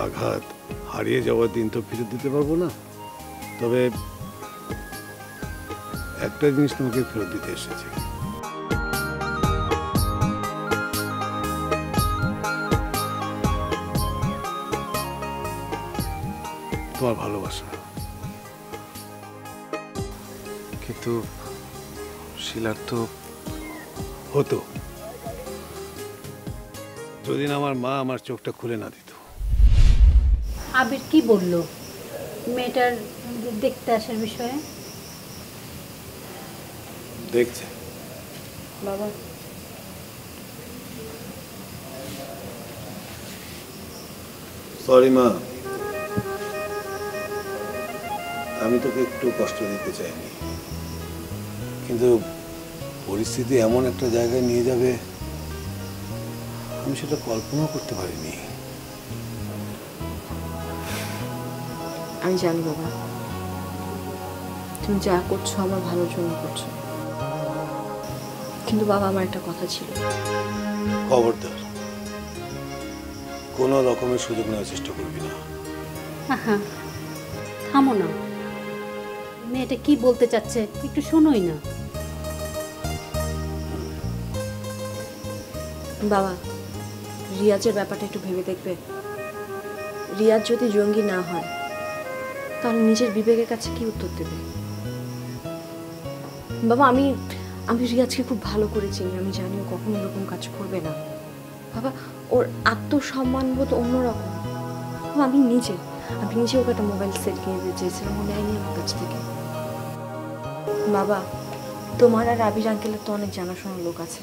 আঘাত, হারিয়ে যাওয়ার দিন তো ফিরে দিতে পারবো না, তবে একটা জিনিস তোমাকে ফেরত দিতে এসেছি। তোমার ভালোবাসা। কিন্তু শিলার তো হতো যদি না আমার মা আমার চোখটা খুলে না দিত। আবির কি বলল মেয়েটার দেখতে আসার বিষয়ে? দেখছে। বাবা সরি মা, আমি তোকে একটু কষ্ট দিতে চাইনি, কিন্তু পরিস্থিতি এমন একটা জায়গায় নিয়ে যাবে আমি সেটা কল্পনাও করতে পারিনি। আমি জানি বাবা, তুমি যা করছো আমার ভালোর জন্য করছো, কিন্তু বাবা আমার একটা কথা ছিল। খবরদার কোনো রকমের সুযোগ নেওয়ার চেষ্টা করবি না। হ্যাঁ, থামো না, মেয়েটা কি বলতে চাচ্ছে একটু শোনোই না। বাবা, রিয়াজের ব্যাপারটা একটু ভেবে দেখবে। রিয়াজ যদি জঙ্গি না হয় তাহলে নিজের বিবেকের কাছে কি উত্তর দেবে? বাবা, আমি রিয়াজকে খুব ভালো করে চিনি, আমি জানি ও কখনো এরকম কাজ করবে না। বাবা, ওর আত্মসম্মানবোধ অন্যরকম। বাবা, আমি নিজে ওকে একটা মোবাইল সেট কিনে দিতে চেয়েছিলাম, ও নেয়নি আমার কাছ থেকে। বাবা, তোমার আর আবির আঙ্কেলের তো অনেক জানাশোনার লোক আছে,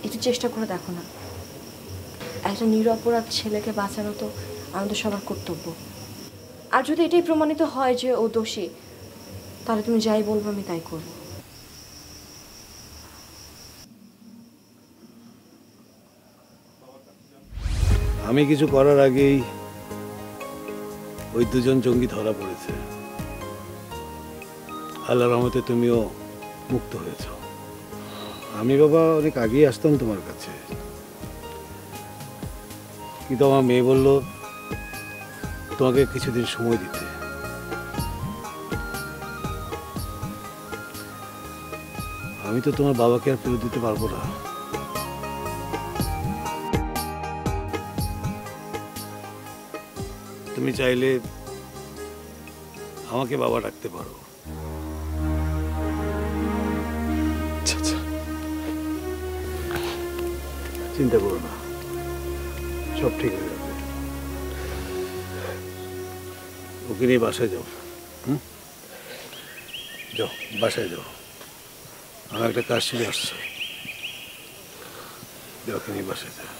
একটু চেষ্টা করে দেখো না। একটা নিরপরাধ ছেলেকে বাঁচানো তো আমাদের সবার কর্তব্য। আর যদি এটাই প্রমাণিত হয় যে ও দোষী, তাহলে তুমি যাই বলবো আমি তাই করব। আমি কিছু করার আগেই ওই দুজন জঙ্গি ধরা পড়েছে। আল্লাহর রহমতে তুমিও মুক্ত হয়েছ। আমি বাবা অনেক আগেই আসতাম তোমার কাছে, কিন্তু আমার মেয়ে বলল তোমাকে কিছুদিন সময় দিতে। আমি তো তোমার বাবাকে আর ফেরত দিতে পারবো না। তুমি চাইলে আমাকে বাবা ডাকতে পারো। চিন্তা করো না, সব ঠিক হয়ে যাবে। ওকে নিয়ে বাসায় যাও। যাও, বাসায় যাও, আমার একটা কাজ ছিল আসছে। ওকে নিয়ে বাসায় যাও।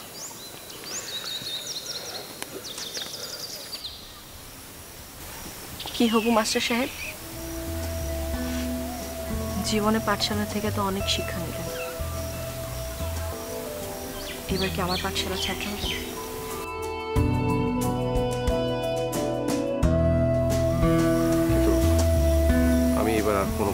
কি হবু মাস্টার সাহেব? জীবনে পাঠশালা থেকে তো অনেক শিক্ষা নিলেন, এবার কি আমার পাঠশালার ছাত্র হবে? কিন্তু আমি এবার আর কোনো